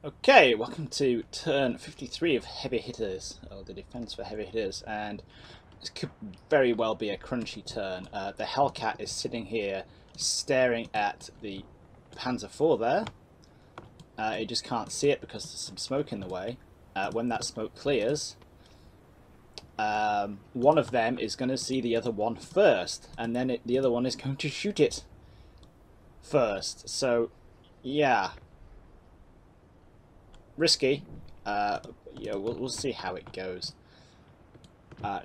Okay, welcome to turn 53 of Heavy Hitters, or the defense for Heavy Hitters, and this could very well be a crunchy turn. The Hellcat is sitting here staring at the Panzer IV there. It just can't see it because there's some smoke in the way. When that smoke clears, one of them is going to see the other one first, and then the other one is going to shoot it first. So, yeah. Risky. Yeah, we'll see how it goes.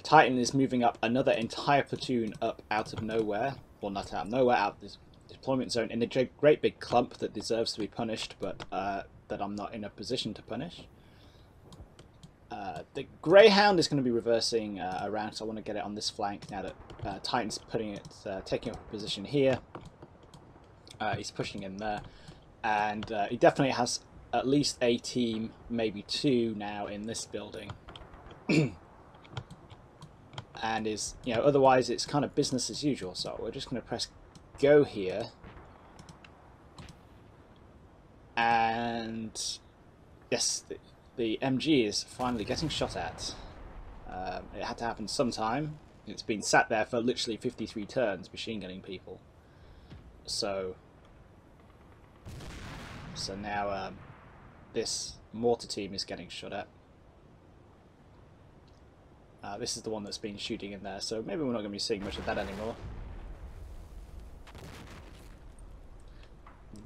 Titan is moving up another entire platoon up out of nowhere. Well, not out of nowhere, out of this deployment zone in a great big clump that deserves to be punished, but that I'm not in a position to punish. The Greyhound is going to be reversing around, so I want to get it on this flank now that Titan's taking up a position here. He's pushing in there, and he definitely has at least a team, maybe two now in this building. And is, otherwise it's kind of business as usual. So we're just going to press go here. And yes, the MG is finally getting shot at. It had to happen sometime. It's been sat there for literally 53 turns, machine gunning people. So now this mortar team is getting shot at. This is the one that's been shooting in there, so maybe we're not going to be seeing much of that anymore.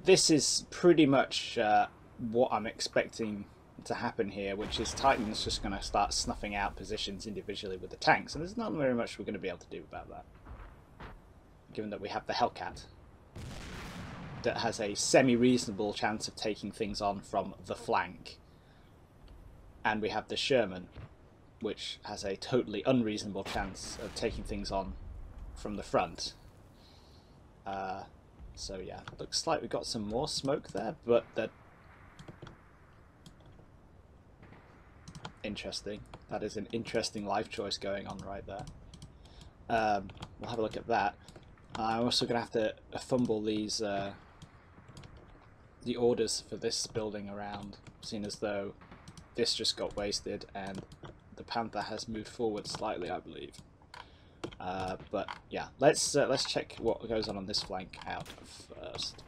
This is pretty much what I'm expecting to happen here, which is Titan's just going to start snuffing out positions individually with the tanks, and there's not very much we're going to be able to do about that, given that we have the Hellcat that has a semi-reasonable chance of taking things on from the flank. And we have the Sherman, which has a totally unreasonable chance of taking things on from the front. So yeah, looks like we've got some more smoke there, but interesting. That is an interesting life choice going on right there. We'll have a look at that. I'm also going to have to fumble these the orders for this building around, seeing as though this just got wasted and the Panther has moved forward slightly, I believe. But yeah, let's check what goes on this flank out first.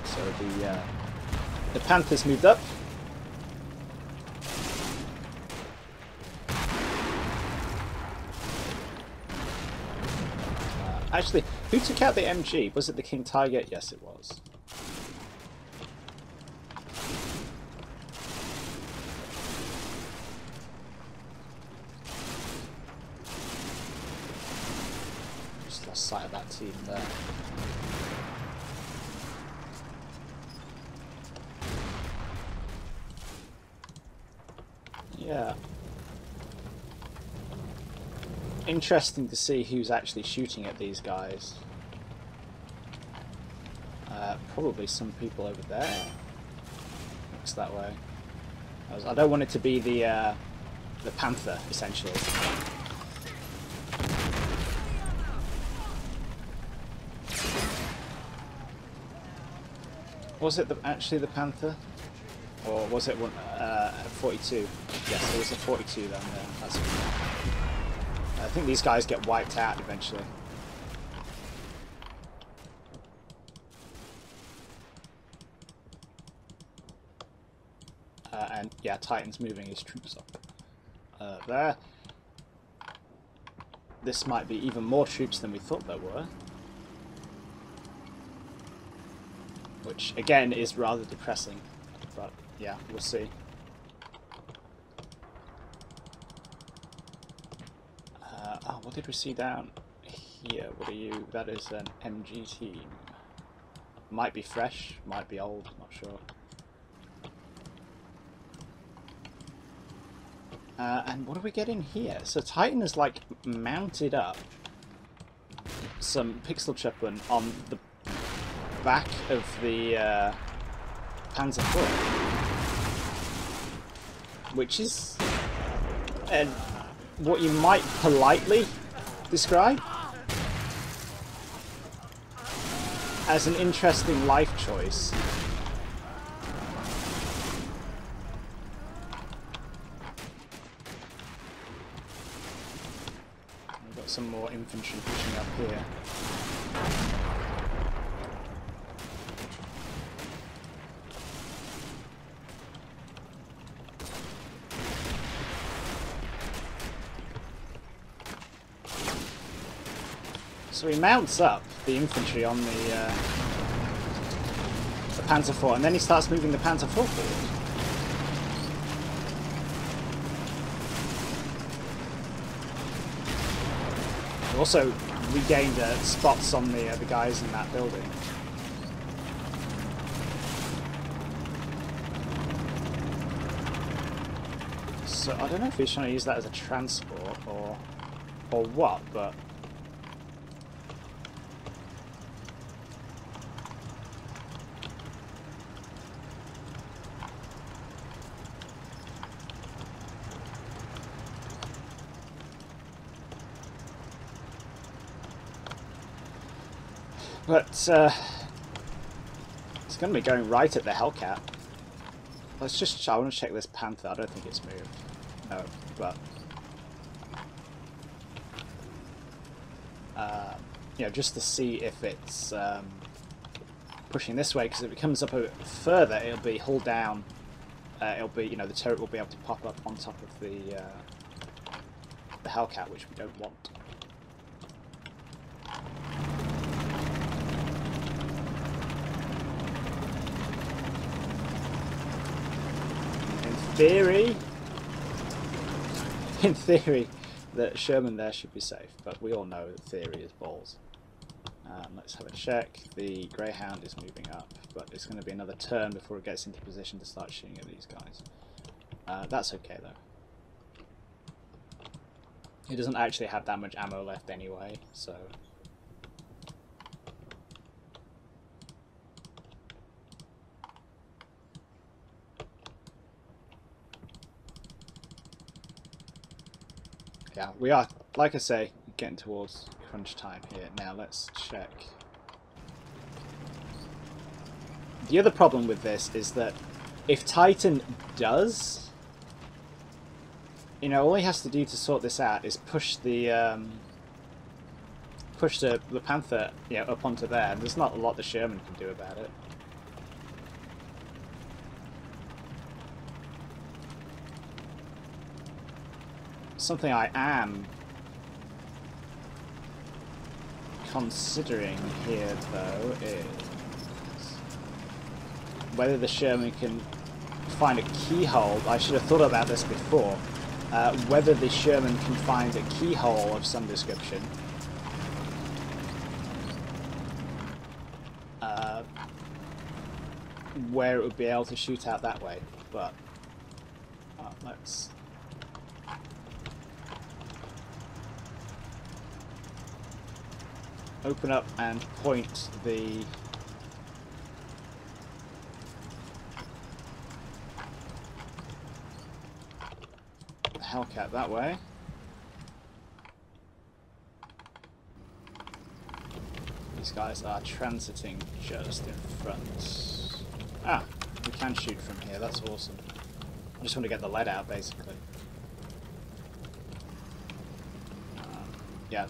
So the Panther's moved up. Actually, who took out the MG? Was it the King Tiger? Yes, it was. Just lost sight of that team there. Yeah. Interesting to see who's actually shooting at these guys. Probably some people over there. Looks that way. I don't want it to be the Panther, essentially. Was it actually the Panther? Or was it one 42? Yes, it was a 42 then. Yeah, that's good. I think these guys get wiped out eventually. And yeah, Titan's moving his troops up there. This might be even more troops than we thought there were. Which again is rather depressing. But yeah, we'll see. Oh, what did we see down here? What are you? That is an MG team. Might be fresh, might be old, not sure. And what are we getting here? So Titan is like mounted up some pixel Chuppen on the back of the Panzer IV, which is what you might politely describe as an interesting life choice. some more infantry pushing up here. So he mounts up the infantry on the Panzer IV, and then he starts moving the Panzer IV forward. He also regained spots on the guys in that building. So I don't know if he's trying to use that as a transport or what, but it's going to be going right at the Hellcat. Let's just. I want to check this Panther. I don't think it's moved. No, but you know, just to see if it's pushing this way, because if it comes up a bit further, it'll be hull down. It'll be, you know, the turret will be able to pop up on top of the Hellcat, which we don't want. In theory, the Sherman there should be safe, but we all know that theory is balls. Let's have a check. The Greyhound is moving up, but it's going to be another turn before it gets into position to start shooting at these guys. That's okay though. It doesn't actually have that much ammo left anyway, so... Yeah, we are, like I say, getting towards crunch time here. Now let's check. The other problem with this is that if Titan does, you know, all he has to do to sort this out is push the Panther, you know, up onto there. And there's not a lot the Sherman can do about it. Something I am considering here, though, is whether the Sherman can find a keyhole. I should have thought about this before. Whether the Sherman can find a keyhole of some description. Where it would be able to shoot out that way. But let's... open up and point the Hellcat that way. These guys are transiting just in front. Ah, we can shoot from here, that's awesome. I just want to get the lead out, basically. Yeah,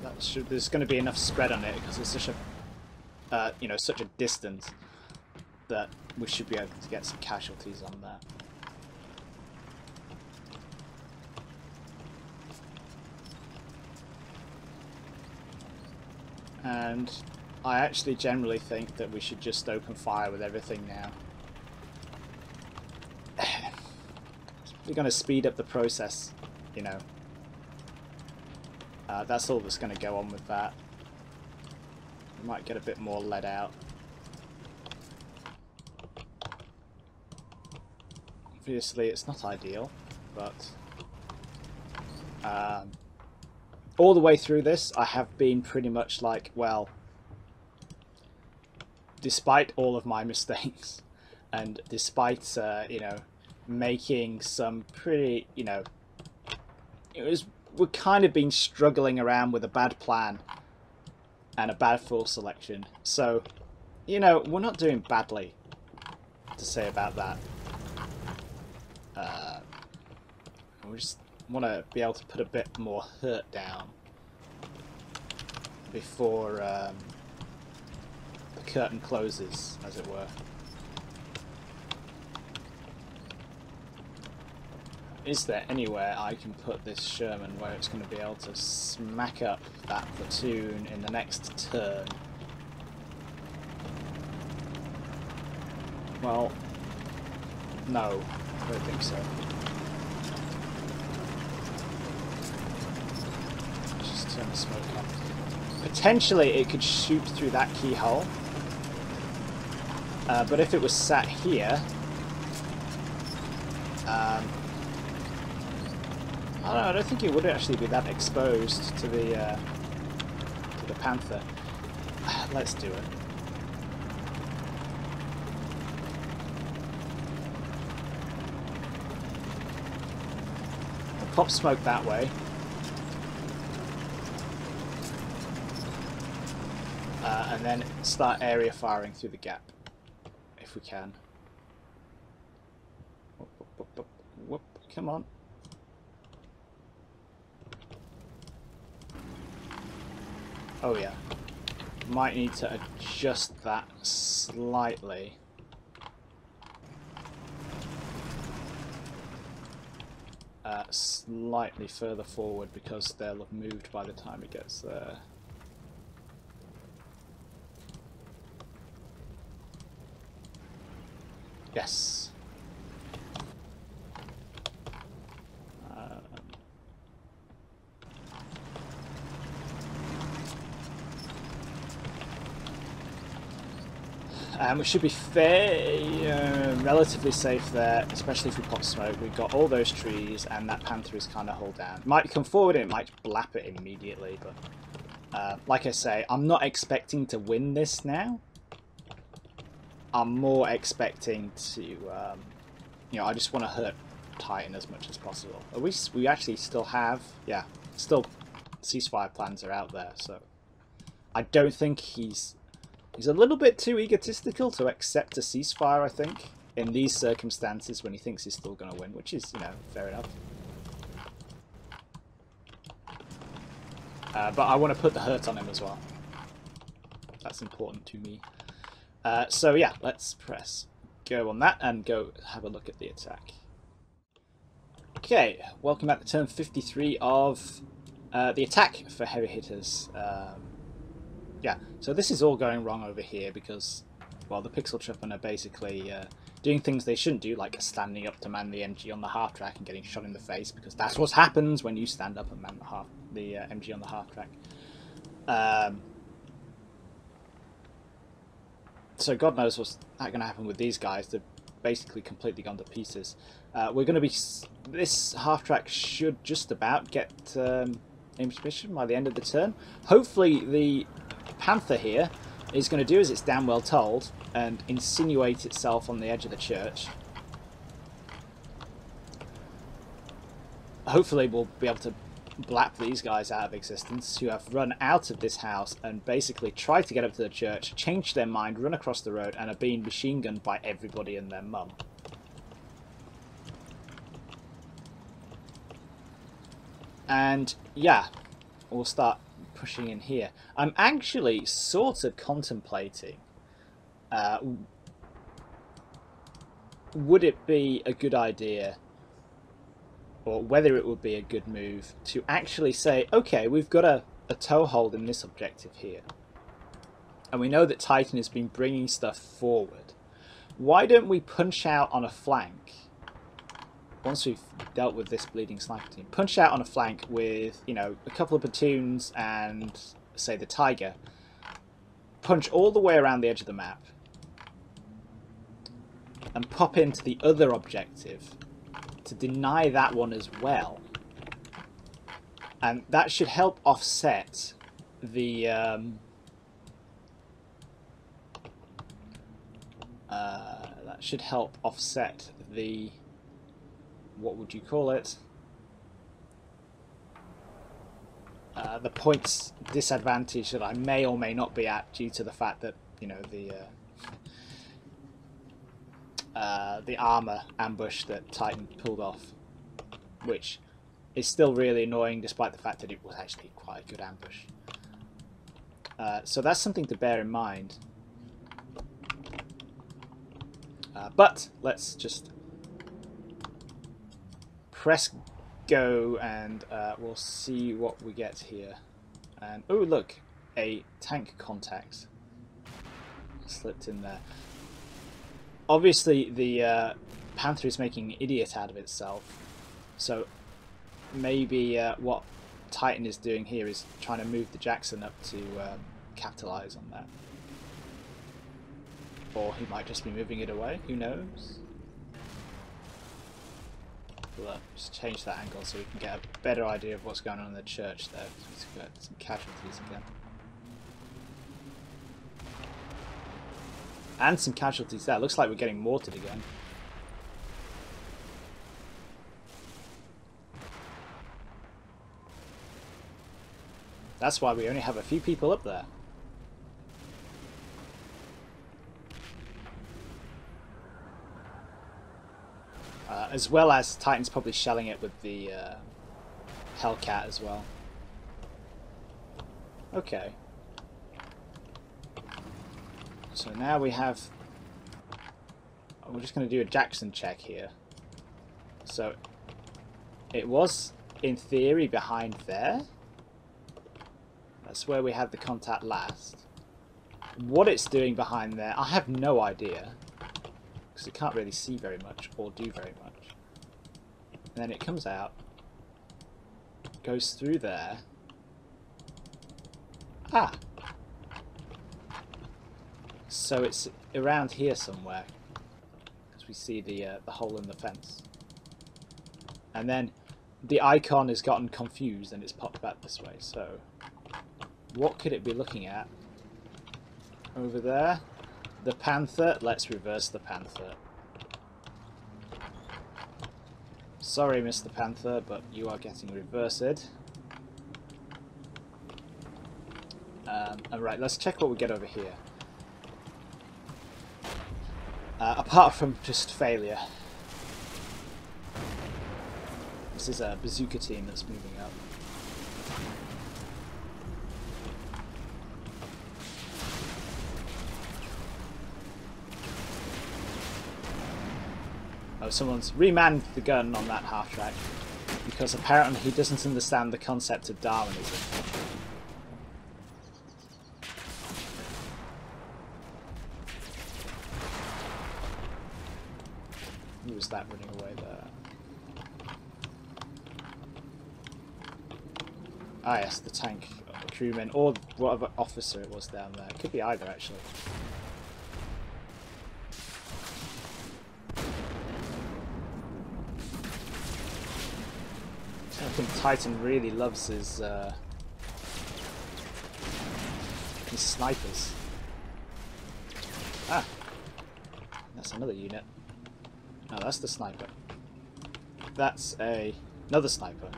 there's going to be enough spread on it because it's such a, you know, such a distance that we should be able to get some casualties on that. And I actually generally think that we should just open fire with everything now. We're going to speed up the process, you know. That's all that's going to go on with that. We might get a bit more lead out. Obviously it's not ideal, but all the way through this I have been pretty much like, well, despite all of my mistakes and despite you know, making some pretty, you know, we're kind of been struggling around with a bad plan and a bad force selection. So, you know, we're not doing badly to say about that. We just want to be able to put a bit more hurt down. before the curtain closes, as it were. Is there anywhere I can put this Sherman where it's going to be able to smack up that platoon in the next turn? Well, no, I don't think so. Just turn the smoke off. Potentially it could shoot through that keyhole, but if it was sat here, I don't think it would actually be that exposed to the Panther. Let's do it. We'll pop smoke that way. And then start area firing through the gap, if we can. Whoop, whoop, whoop, whoop. Come on. Oh yeah, might need to adjust that slightly. Slightly further forward because they'll have moved by the time it gets there. Yes. We should be relatively safe there, especially if we pop smoke. We've got all those trees, and that Panther is kind of hull down. It might come forward and it might blap it immediately, but like I say, I'm not expecting to win this now. I'm more expecting to, you know, I just want to hurt Titan as much as possible. We actually still have, yeah, still ceasefire plans are out there, so I don't think he's a little bit too egotistical to accept a ceasefire, I think, in these circumstances when he thinks he's still going to win, which is, you know, fair enough. But I want to put the hurt on him as well. That's important to me. So yeah, let's press go on that and go have a look at the attack. Okay, welcome back to turn 53 of the attack for heavy hitters. Yeah, so this is all going wrong over here because, well, the Pixel Truppen are basically doing things they shouldn't do, like standing up to man the MG on the half track and getting shot in the face, because that's what happens when you stand up and man the MG on the half track. So God knows what's going to happen with these guys. They're basically completely gone to pieces. We're going to be... This half track should just about get in position by the end of the turn. Hopefully the Panther here is going to do as it's damn well told and insinuate itself on the edge of the church. Hopefully we'll be able to blap these guys out of existence who have run out of this house and basically tried to get up to the church, changed their mind, run across the road, and are being machine gunned by everybody and their mum. And yeah, we'll start pushing in here. I'm actually sort of contemplating would it be a good idea, or whether it would be a good move, to actually say, okay, we've got a toehold in this objective here, and we know that Titan has been bringing stuff forward. Why don't we punch out on a flank once we've dealt with this bleeding sniper team? Punch out on a flank with, you know, a couple of platoons and, say, the Tiger. Punch all the way around the edge of the map and pop into the other objective to deny that one as well. And that should help offset the what would you call it? The points disadvantage that I may or may not be at due to the fact that, you know, the armor ambush that Titan pulled off, which is still really annoying despite the fact that it was actually quite a good ambush. So that's something to bear in mind. But let's just press go and we'll see what we get here. And oh look, a tank contact slipped in there. Obviously the Panther is making an idiot out of itself, so maybe what Titan is doing here is trying to move the Jackson up to capitalize on that. Or he might just be moving it away, who knows? We'll just change that angle so we can get a better idea of what's going on in the church there. We've got some casualties again. And some casualties there. Looks like we're getting mortared again. That's why we only have a few people up there. As well as Titan's probably shelling it with the Hellcat as well. Okay. So now we have... we're just going to do a Jackson check here. So it was, in theory, behind there. That's where we had the contact last. What it's doing behind there, I have no idea. Because it can't really see very much or do very much. And then it comes out, goes through there. Ah! So it's around here somewhere, because we see the hole in the fence. And then the icon has gotten confused and it's popped back this way. So what could it be looking at? Over there? The Panther? Let's reverse the Panther. Sorry, Mr. Panther, but you are getting reversed. Alright, let's check what we get over here. Apart from just failure. This is a bazooka team that's moving up. Oh, someone's remanned the gun on that half-track because apparently he doesn't understand the concept of Darwinism. Who was that running away there? Ah yes, the tank crewman, or whatever officer it was down there. It could be either, actually. I think Titan really loves his snipers. Ah, that's another unit. No, that's the sniper. That's another sniper.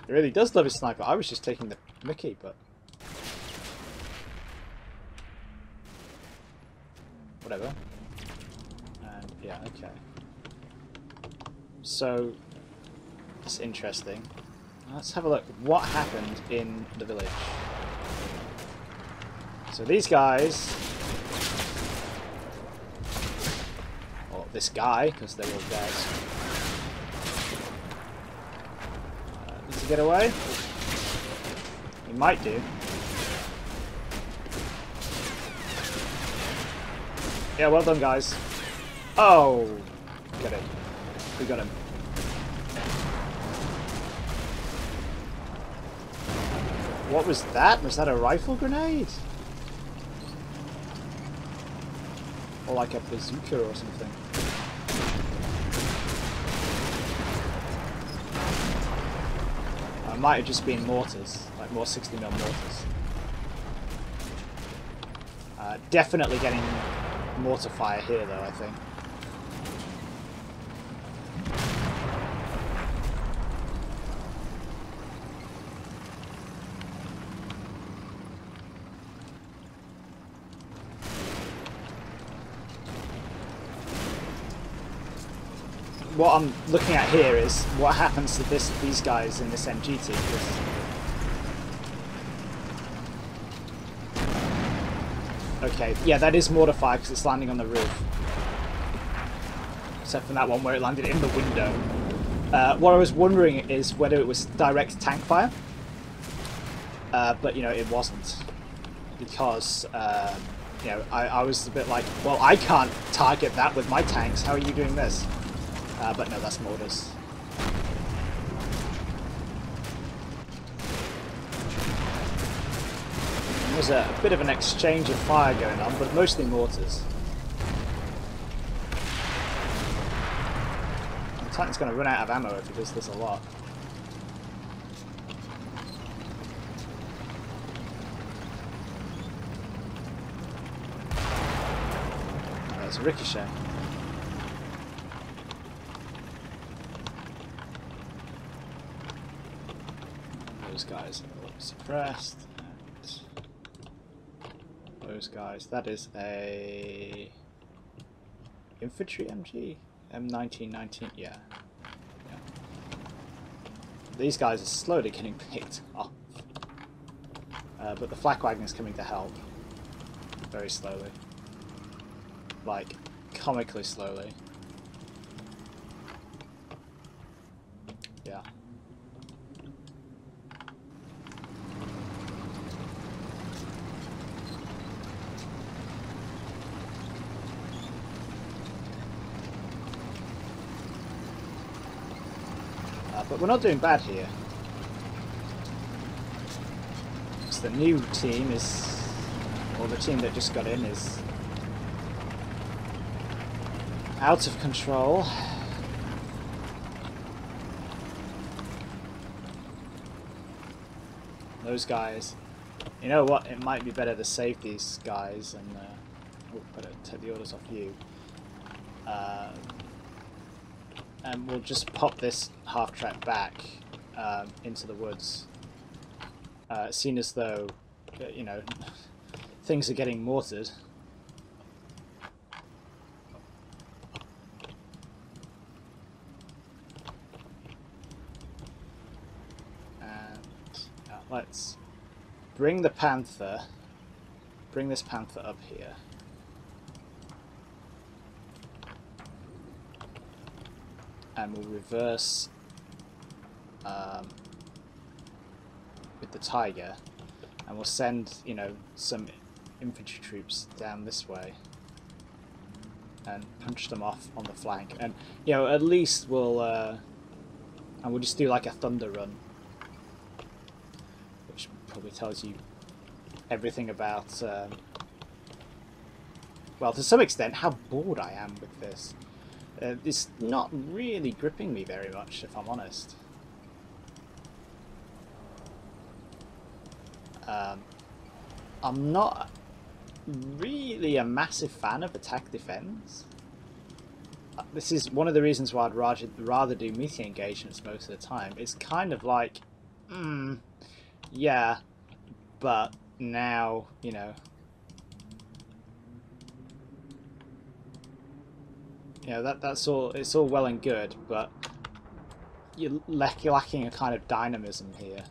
He really does love his sniper. I was just taking the mickey, but whatever. And yeah, okay. So it's interesting. Let's have a look. What happened in the village? So these guys, or this guy, because they're all guys. Does he get away? He might do. Yeah, well done, guys. Oh, get it. We got him. What was that? Was that a rifle grenade? Or like a bazooka or something? It might have just been mortars, like more 60mm mortars. Definitely getting mortar fire here though, I think. What I'm looking at here is what happens to these guys in this MG team. Okay, yeah, that is mortar fire because it's landing on the roof. Except for that one where it landed in the window. What I was wondering is whether it was direct tank fire. But, you know, it wasn't. Because, you know, I was a bit like, well, I can't target that with my tanks. How are you doing this? But no, that's mortars. There's a bit of an exchange of fire going on, but mostly mortars. The Titan's going to run out of ammo if he does this a lot. Oh, that's a ricochet. Those guys are all suppressed. Those guys, that is a infantry MG? M1919, yeah. These guys are slowly getting picked off. But the flak wagon is coming to help. Very slowly. Like, comically slowly. Yeah. But we're not doing bad here. Because the new team is, or the team that just got in is out of control. Those guys, you know what, it might be better to save these guys and we'll take the orders off you. And we'll just pop this half track back into the woods. Seen as though, you know, things are getting mortared. And let's bring the Panther, bring this Panther up here. And we'll reverse with the Tiger, and we'll send, you know, some infantry troops down this way and punch them off on the flank. And, you know, at least we'll and we'll just do like a thunder run, which probably tells you everything about well, to some extent, how bored I am with this. It's not really gripping me very much, if I'm honest. I'm not really a massive fan of attack defense. This is one of the reasons why I'd rather do meeting engagements most of the time. It's kind of like, yeah, but now, you know, that's all. It's all well and good, but you're lacking a kind of dynamism here.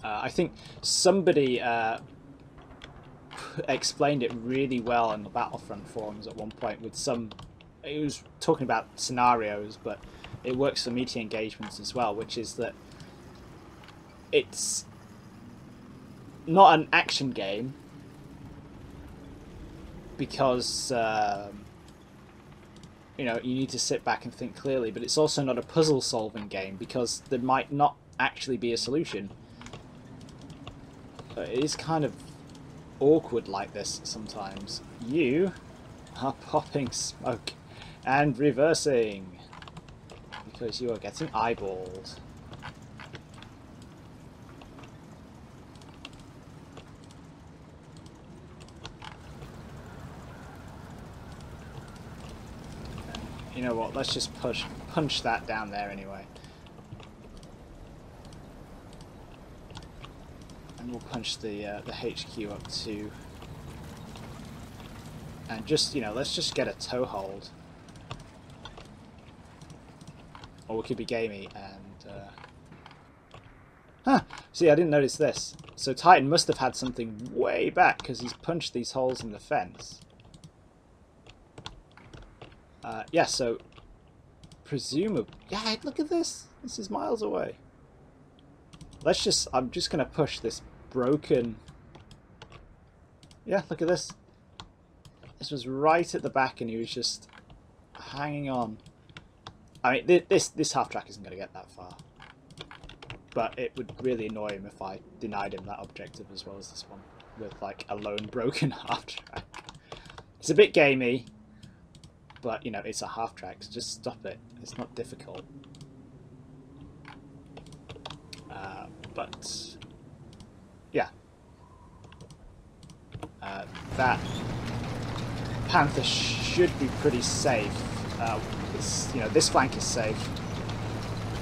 I think somebody explained it really well on the Battlefront forums at one point. With some, it was talking about scenarios, but it works for meeting engagements as well, which is that it's not an action game. Because you know, you need to sit back and think clearly, but it's also not a puzzle solving game because there might not actually be a solution. It is kind of awkward like this sometimes. You are popping smoke and reversing because you are getting eyeballed. You know what, let's just punch that down there anyway. And we'll punch the HQ up too. And just, you know, let's just get a toehold. Or we could be gamey and Huh, see, I didn't notice this. So Titan must have had something way back because he's punched these holes in the fence. Yeah, so presumably... Yeah, look at this. This is miles away. Let's just... I'm just going to push this broken... Yeah, look at this. This was right at the back and he was just hanging on. I mean, this half-track isn't going to get that far. But it would really annoy him if I denied him that objective as well as this one. With, like, a lone broken half-track. It's a bit gamey. But, you know, it's a half-track, so just stop it. It's not difficult. But, yeah. That Panther should be pretty safe. You know, this flank is safe.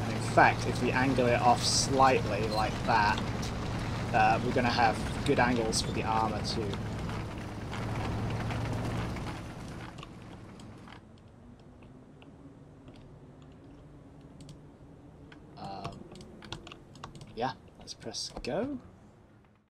And in fact, if we angle it off slightly like that, we're going to have good angles for the armour too. Yeah, let's press go.